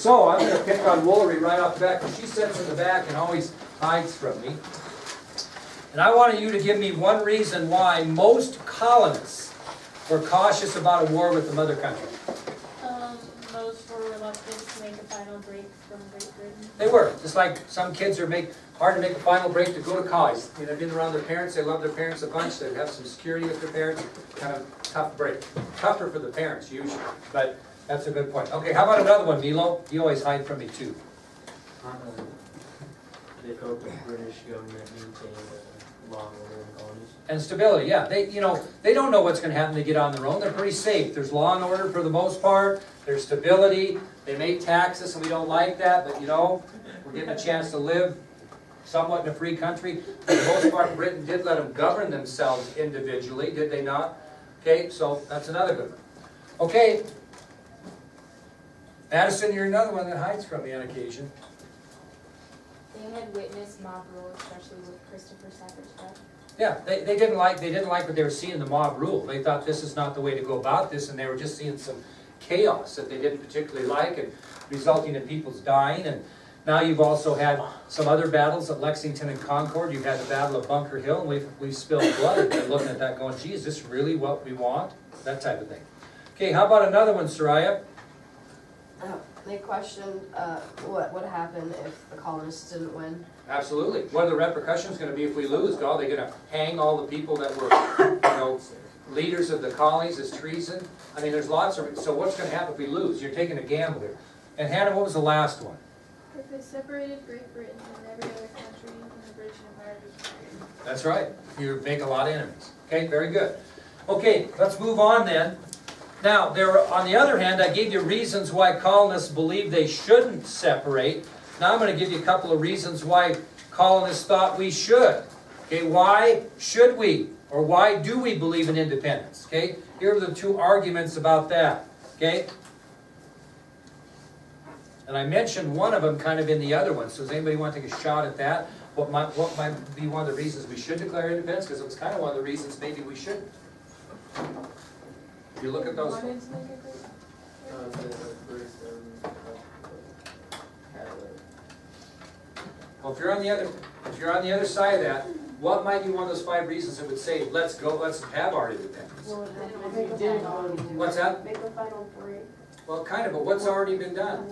So I'm going to pick on Woolery right off the bat, because she sits in the back and always hides from me. And I wanted you to give me one reason why most colonists were cautious about a war with the mother country. Most were reluctant to make a final break from Great Britain. They were, just like some kids are hard to make a final break to go to college. You know, they've been around their parents, they love their parents a bunch, they have some security with their parents, kind of tough break. Tougher for the parents usually, but that's a good point. Okay, how about another one, Milo? You always hide from me too. They hope the British government maintained a long order in colonies. And stability, yeah. They don't know what's going to happen when they get on their own. They're pretty safe. There's law and order for the most part. There's stability. They may tax us and we don't like that, but we're getting a chance to live somewhat in a free country. For the most part, Britain did let them govern themselves individually, did they not? Okay, so that's another good one. Okay. Madison, you're another one that hides from me on occasion. They had witnessed mob rule, especially with Christopher Savage's death. Yeah, they didn't like what they were seeing, the mob rule. They thought this is not the way to go about this, and they were just seeing some chaos that they didn't particularly like, and resulting in people's dying. And now you've also had some other battles at Lexington and Concord. You've had the Battle of Bunker Hill, and we've spilled blood. And they're looking at that going, gee, is this really what we want? That type of thing. Okay, how about another one, Soraya? They questioned what would happen if the colonists didn't win. Absolutely. What are the repercussions going to be if we lose? Are they going to hang all the people that were, leaders of the colonies as treason? I mean, there's lots of. So what's going to happen if we lose? You're taking a gamble here. And Hannah, what was the last one? If it separated Great Britain and every other country in the British Empire disappeared. That's right. You make a lot of enemies. Okay, very good. Okay, let's move on then. Now, on the other hand, I gave you reasons why colonists believe they shouldn't separate. Now I'm going to give you a couple of reasons why colonists thought we should. Okay, why should we? Or why do we believe in independence? Okay, here are the two arguments about that. Okay? And I mentioned one of them kind of in the other one. So does anybody want to take a shot at that? What might be one of the reasons we should declare independence? Because it was kind of one of the reasons maybe we shouldn't. If you look at those. The British government had Well, if you're on the other side of that, what might be one of those 5 reasons that would say, let's have our independence? What's that? Make a final break. Well, kind of, but what's already been done?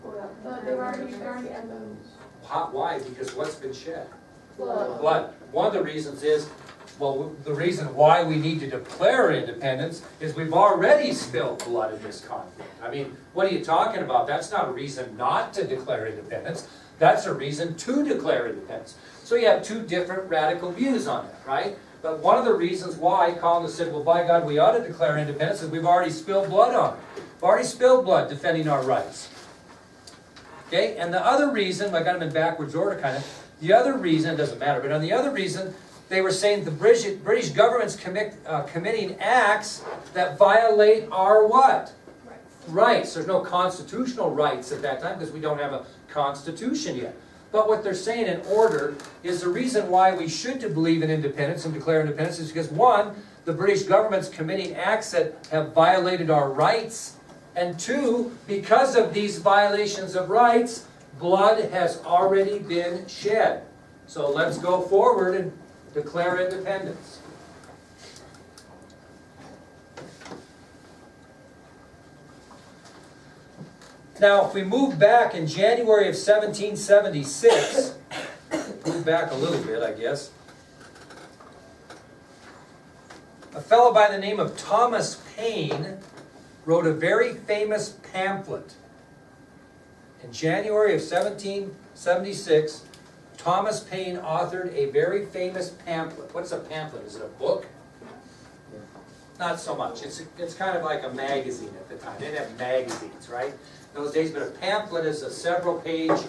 But they were already ended. Why? Because what's been shed? Blood. Blood. One of the reasons is, well, the reason why we need to declare independence is we've already spilled blood in this conflict. I mean, what are you talking about? That's not a reason not to declare independence. That's a reason to declare independence. So you have two different radical views on that, right? But one of the reasons why colonists said, well, by God, we ought to declare independence is we've already spilled blood on it. We've already spilled blood defending our rights. Okay? And the other reason, I got them in backwards order kind of, the other reason, it doesn't matter, but on the other reason, they were saying the British government's committing acts that violate our what? Rights. There's no constitutional rights at that time because we don't have a constitution yet. But what they're saying in order is the reason why we should believe in independence and declare independence is because, one, the British government's committing acts that have violated our rights, and two, because of these violations of rights, blood has already been shed. So let's go forward and declare independence. Now, if we move back in January of 1776, move back a little bit, I guess, a fellow by the name of Thomas Paine wrote a very famous pamphlet. In January of 1776, Thomas Paine authored a very famous pamphlet. What's a pamphlet? Is it a book? Not so much. It's kind of like a magazine at the time. They didn't have magazines, right? In those days, but a pamphlet is a several-page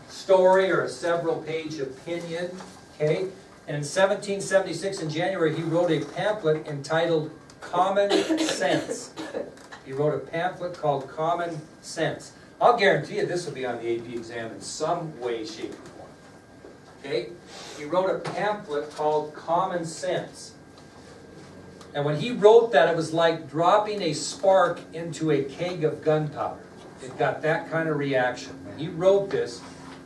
story or a several-page opinion, okay? And in 1776, in January, he wrote a pamphlet entitled Common Sense. He wrote a pamphlet called Common Sense. I'll guarantee you this will be on the AP exam in some way, shape, or form. Okay? He wrote a pamphlet called Common Sense. And when he wrote that, it was like dropping a spark into a keg of gunpowder. it got that kind of reaction. When he wrote this,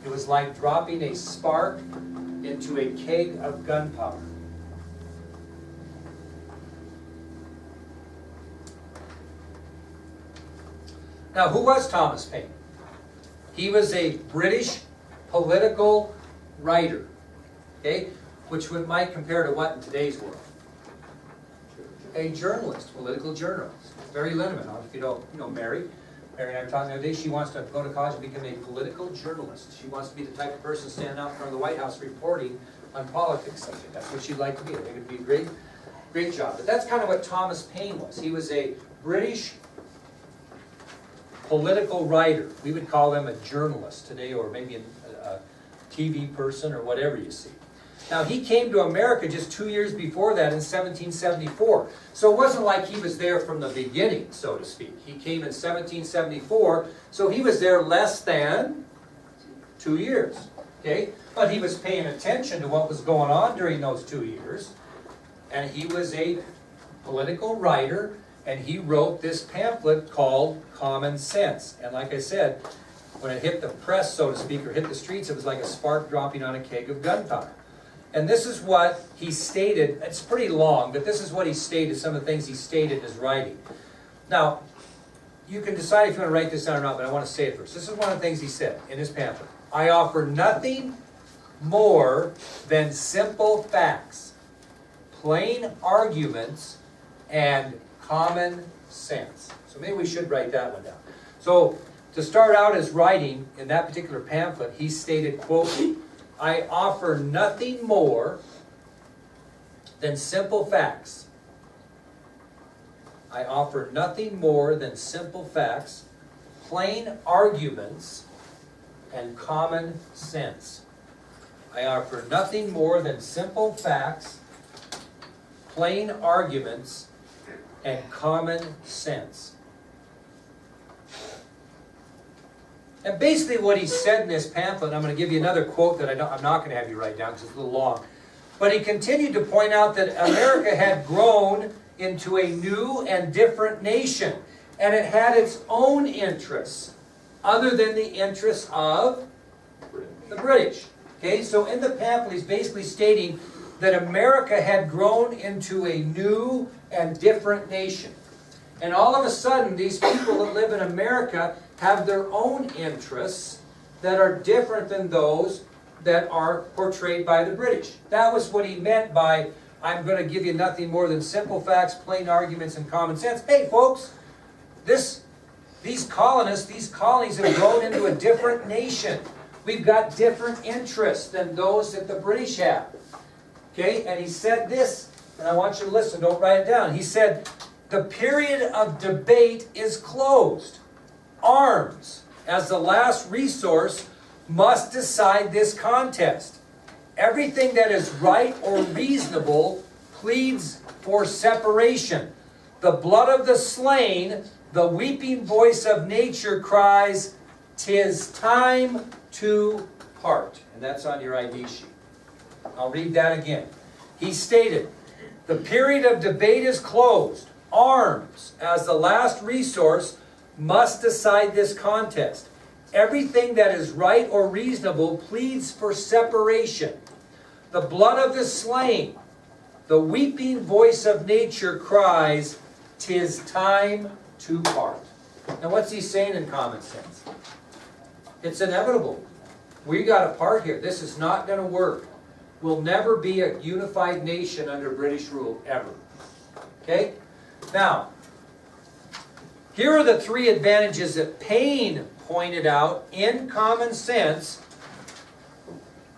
it was like dropping a spark into a keg of gunpowder. Now, who was Thomas Paine? He was a British political writer, okay, which might compare to what in today's world? A journalist, political journalist. Very limited. If you don't know Mary and I were talking the other day, she wants to go to college and become a political journalist. She wants to be the type of person standing out in front of the White House reporting on politics. That's what she'd like to be. I think it'd be a great, great job. But that's kind of what Thomas Paine was. He was a British political writer. We would call them a journalist today, or maybe a TV person, or whatever you see. Now, he came to America just 2 years before that in 1774. So it wasn't like he was there from the beginning, so to speak. He came in 1774, so he was there less than 2 years. Okay? But he was paying attention to what was going on during those 2 years. And he was a political writer, and he wrote this pamphlet called Common Sense. And like I said, when it hit the press, so to speak, or hit the streets, it was like a spark dropping on a keg of gunpowder. And this is what he stated. It's pretty long, but this is what he stated, some of the things he stated in his writing. Now, you can decide if you want to write this down or not, but I want to say it first. This is one of the things he said in his pamphlet. I offer nothing more than simple facts, plain arguments, and common sense. So maybe we should write that one down. So, to start out his writing in that particular pamphlet, he stated, quote, I offer nothing more than simple facts. I offer nothing more than simple facts, plain arguments, and common sense. I offer nothing more than simple facts, plain arguments, and common sense. And basically what he said in this pamphlet, and I'm going to give you another quote that I'm not going to have you write down because it's a little long. But he continued to point out that America had grown into a new and different nation. And it had its own interests, other than the interests of the British. Okay, so in the pamphlet he's basically stating that America had grown into a new and different nation. And all of a sudden, these people that live in America have their own interests that are different than those that are portrayed by the British. That was what he meant by, I'm going to give you nothing more than simple facts, plain arguments, and common sense. Hey, folks, these colonists, these colonies have grown into a different nation. We've got different interests than those that the British have. Okay, and he said this, and I want you to listen, don't write it down. He said, the period of debate is closed. Arms, as the last resource, must decide this contest. Everything that is right or reasonable pleads for separation. The blood of the slain, the weeping voice of nature cries, 'tis time to part. And that's on your ID sheet. I'll read that again. He stated, the period of debate is closed. Arms, as the last resource, must decide this contest. Everything that is right or reasonable pleads for separation. The blood of the slain, the weeping voice of nature cries, 'tis time to part. Now what's he saying in common sense? It's inevitable. We got a part here. This is not going to work. We'll never be a unified nation under British rule, ever. Okay? Now, here are the three advantages that Paine pointed out in common sense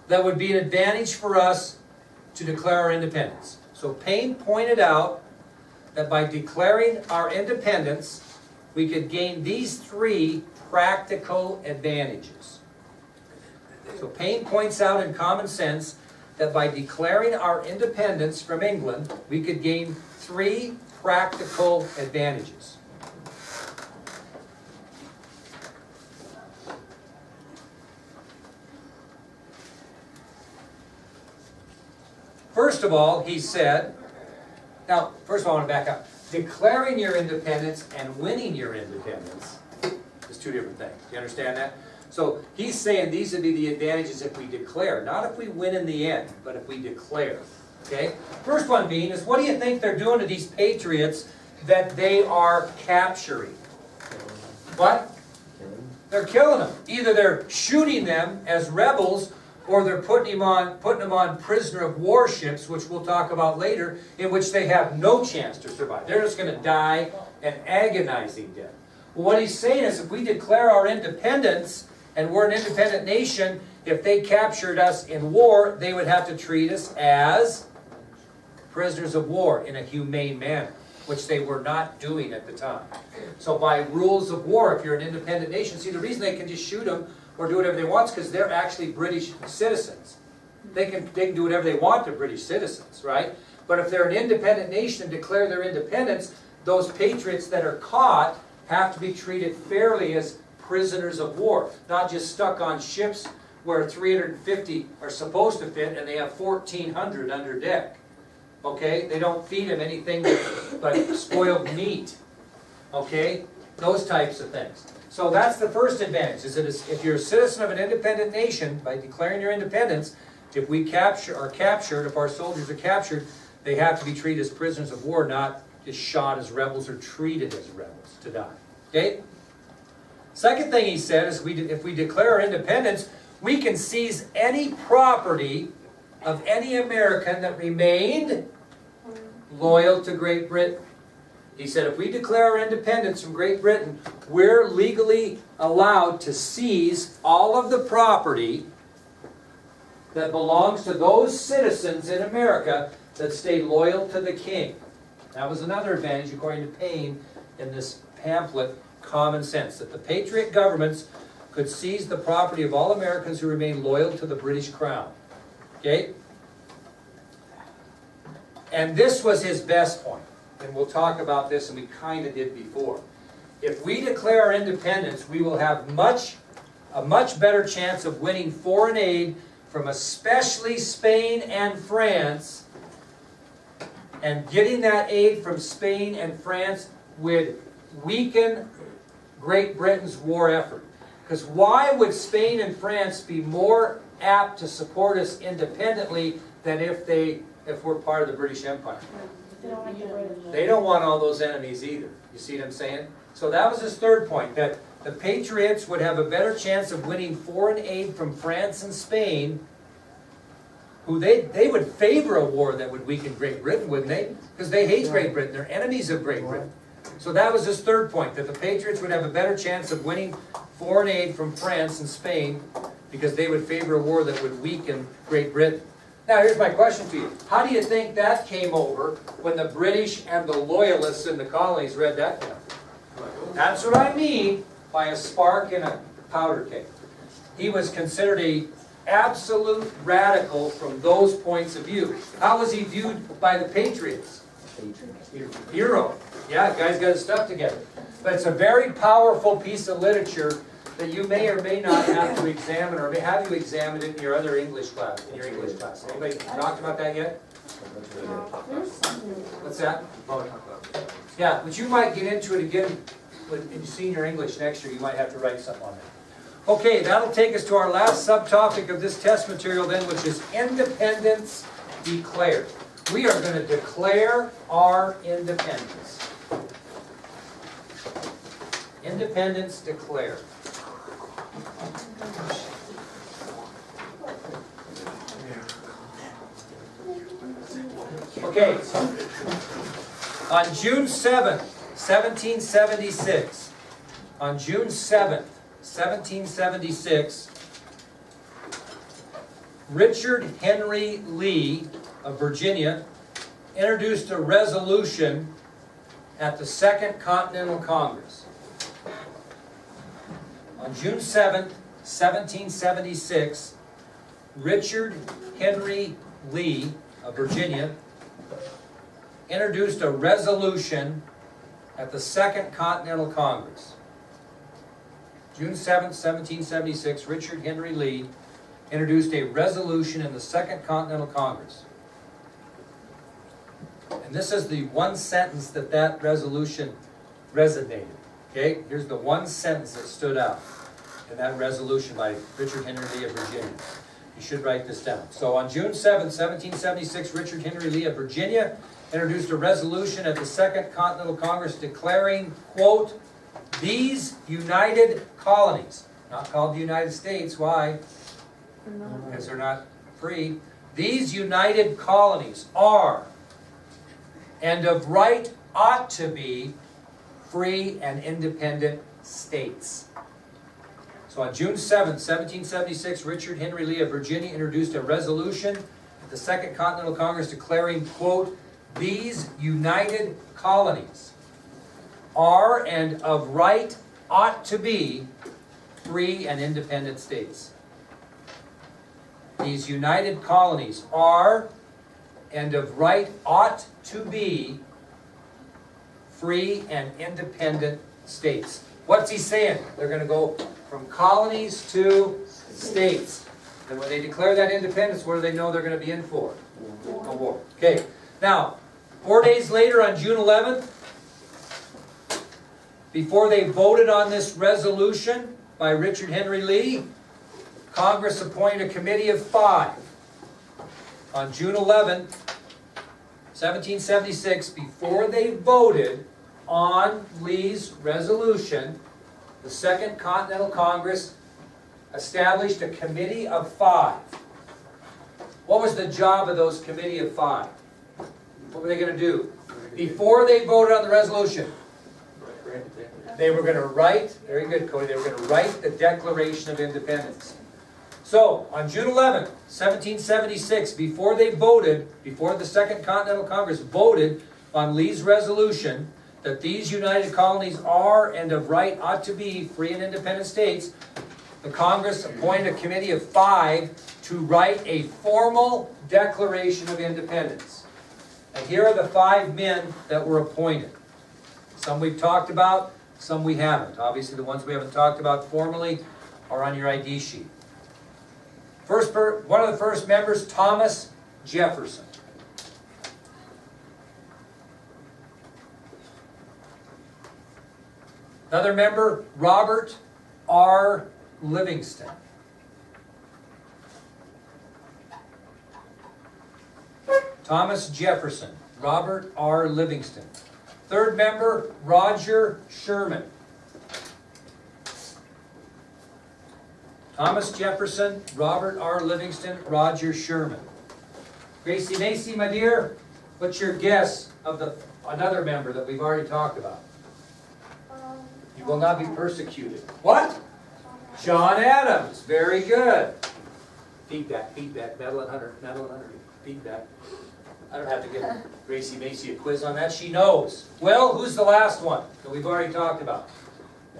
that would be an advantage for us to declare our independence. So Paine pointed out that by declaring our independence, we could gain these three practical advantages. So Paine points out in common sense that by declaring our independence from England, we could gain three practical advantages. First of all, he said, now, first of all, I want to back up. Declaring your independence and winning your independence is two different things. You understand that? So he's saying these would be the advantages if we declare, not if we win in the end, but if we declare. Okay? First one being is, what do you think they're doing to these patriots that they are capturing? What? They're killing them. Either they're shooting them as rebels, or they're putting them on prisoner of war ships, which we'll talk about later, in which they have no chance to survive. They're just going to die an agonizing death. Well, what he's saying is, if we declare our independence, and we're an independent nation, if they captured us in war, they would have to treat us as prisoners of war in a humane manner, which they were not doing at the time. So by rules of war, if you're an independent nation, see, the reason they can just shoot them or do whatever they want is because they're actually British citizens. They can do whatever they want to British citizens, right? But if they're an independent nation and declare their independence, those patriots that are caught have to be treated fairly as prisoners of war, not just stuck on ships where 350 are supposed to fit and they have 1,400 under deck. Okay? They don't feed them anything but spoiled meat. Okay? Those types of things. So that's the first advantage, is that if you're a citizen of an independent nation, by declaring your independence, if we are captured, if our soldiers are captured, they have to be treated as prisoners of war, not just shot as rebels or treated as rebels to die. Okay? Second thing he said is, if we declare our independence, we can seize any property of any American that remained loyal to Great Britain. He said if we declare our independence from Great Britain, we're legally allowed to seize all of the property that belongs to those citizens in America that stay loyal to the king. That was another advantage, according to Paine, in this pamphlet, Common Sense, that the patriot governments could seize the property of all Americans who remain loyal to the British Crown. Okay? And this was his best point. And we'll talk about this, and we kind of did before. If we declare our independence, we will have a much better chance of winning foreign aid from especially Spain and France. And getting that aid from Spain and France would weaken Great Britain's war effort. Because why would Spain and France be more apt to support us independently than if we're part of the British Empire? They don't want all those enemies either. You see what I'm saying? So that was his third point, that the Patriots would have a better chance of winning foreign aid from France and Spain, who they would favor a war that would weaken Great Britain, wouldn't they? Because they hate Great Britain. They're enemies of Great Britain. So that was his third point, that the Patriots would have a better chance of winning foreign aid from France and Spain because they would favor a war that would weaken Great Britain. Now here's my question to you. How do you think that came over when the British and the Loyalists in the colonies read that down? That's what I mean by a spark in a powder keg. He was considered an absolute radical from those points of view. How was he viewed by the Patriots? Hero. Yeah, the guy's got his stuff together. But it's a very powerful piece of literature that you may or may not have to examine, or have you examined it in your other English class, Anybody talked about that yet? What's that? Yeah, but you might get into it again in senior English next year. You might have to write something on that. Okay, that'll take us to our last subtopic of this test material then, which is independence declared. We are going to declare our independence. Independence declared. Okay, on June 7th, 1776, on June 7th, 1776, Richard Henry Lee of Virginia introduced a resolution at the Second Continental Congress. On June 7th, 1776, Richard Henry Lee of Virginia introduced a resolution at the Second Continental Congress. June 7th, 1776, Richard Henry Lee introduced a resolution in the Second Continental Congress. And this is the one sentence that resolution resonated. Okay, here's the one sentence that stood out in that resolution by Richard Henry Lee of Virginia. You should write this down. So on June 7, 1776, Richard Henry Lee of Virginia introduced a resolution at the Second Continental Congress declaring, quote, these united colonies, not called the United States, why? Because they're not free. These united colonies are, and of right ought to be, free and independent states. So on June 7, 1776, Richard Henry Lee of Virginia introduced a resolution at the Second Continental Congress declaring, quote, these united colonies are and of right ought to be free and independent states. These united colonies are and of right ought to be free and independent states. What's he saying? They're going to go from colonies to states. And when they declare that independence, what do they know they're going to be in for? A war. Okay. Now, 4 days later on June 11th, before they voted on this resolution by Richard Henry Lee, Congress appointed a committee of 5. On June 11th, 1776, before they voted on Lee's resolution, the Second Continental Congress established a committee of 5. What was the job of those committee of 5? What were they going to do? Before they voted on the resolution, they were going to write, very good Cody, they were going to write the Declaration of Independence. So, on June 11th, 1776, before they voted, before the Second Continental Congress voted on Lee's resolution that these united colonies are and of right ought to be free and independent states, the Congress appointed a committee of 5 to write a formal Declaration of Independence. And here are the 5 men that were appointed. Some we've talked about, some we haven't. Obviously, the ones we haven't talked about formally are on your ID sheet. One of the first members, Thomas Jefferson. Another member, Robert R. Livingston. Thomas Jefferson, Robert R. Livingston. Third member, Roger Sherman. Thomas Jefferson, Robert R. Livingston, Roger Sherman. Gracie Macy, my dear, what's your guess of another member that we've already talked about? You will not be persecuted. What? John Adams. Very good. Feedback, Madeline Hunter, feedback. I don't have to give Gracie Macy a quiz on that. She knows. Well, who's the last one that we've already talked about?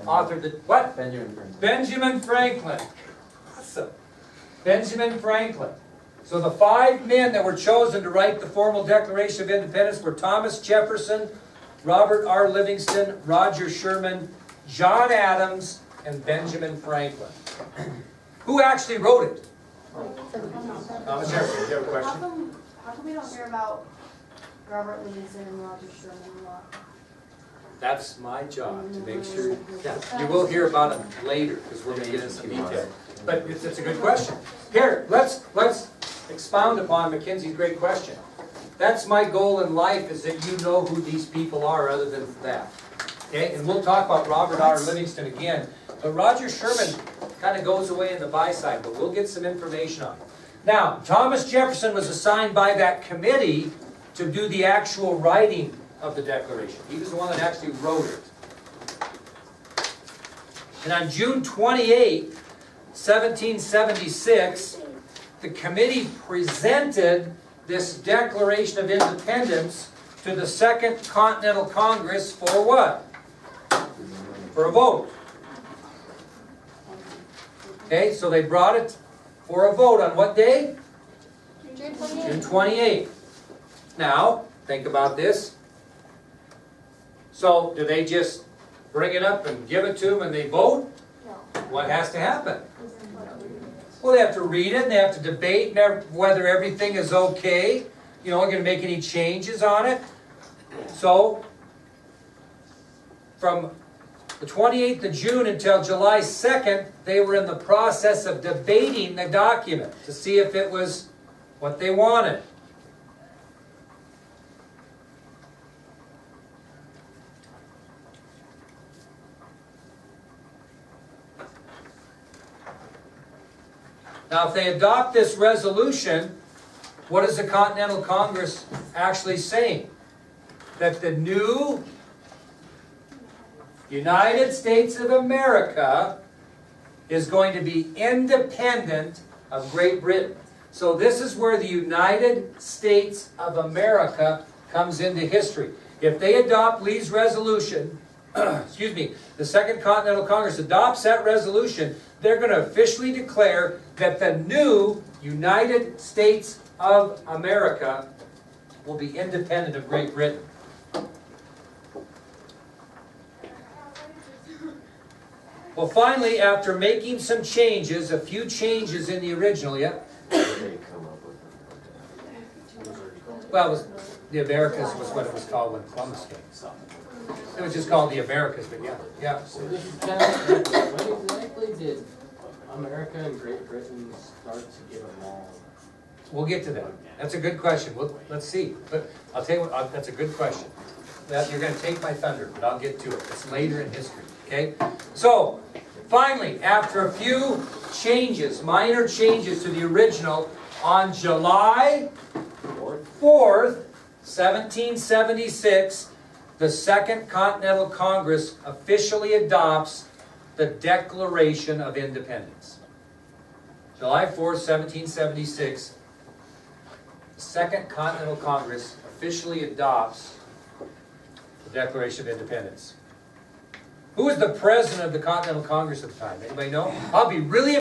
Authored the, what? Benjamin Franklin. Benjamin Franklin. Awesome. Benjamin Franklin. So the 5 men that were chosen to write the formal Declaration of Independence were Thomas Jefferson, Robert R. Livingston, Roger Sherman, John Adams, and Benjamin Franklin. Who actually wrote it? Thomas Jefferson. Do you have a question? How come we don't hear about Robert Livingston and Roger Sherman a lot? That's my job, to make sure. Yeah, you will hear about them later, because we're going to get into some detail. But it's a good question. Here, let's expound upon Mackenzie's great question. That's my goal in life, is that you know who these people are other than that. Okay, and we'll talk about Robert R. Livingston again. But Roger Sherman kind of goes away in the by-side, but we'll get some information on it. Now, Thomas Jefferson was assigned by that committee to do the actual writing of the Declaration. He was the one that actually wrote it. And on June 28, 1776, the committee presented this Declaration of Independence to the Second Continental Congress for what? For a vote. Okay, so they brought it for a vote on what day? June 28th. June 28th. Now, think about this. So, do they just bring it up and give it to them and they vote? No. What has to happen? Well, they have to read it and they have to debate whether everything is okay. You know, are going to make any changes on it. So, from The 28th of June until July 2nd, they were in the process of debating the document to see if it was what they wanted. Now, if they adopt this resolution, what is the Continental Congress actually saying? That the new United States of America is going to be independent of Great Britain. So this is where the United States of America comes into history. If they adopt Lee's resolution, excuse me, the Second Continental Congress adopts that resolution, they're going to officially declare that the new United States of America will be independent of Great Britain. Well, finally, after making some changes, a few changes in the original, yeah? Well, it was, the Americas was what it was called when Columbus came. It was just called the Americas, but yeah, yeah. So this is kind of, when exactly did America and Great Britain start to get along? We'll get to that. That's a good question. Let's see. But I'll tell you what, that's a good question. You're going to take my thunder, but I'll get to it. It's later in history, okay? So, finally, after a few changes, minor changes to the original, on July 4th, 1776, the Second Continental Congress officially adopts the Declaration of Independence. July 4th, 1776, the Second Continental Congress officially adopts the Declaration of Independence. Who was the president of the Continental Congress at the time? Anybody know? I'll be really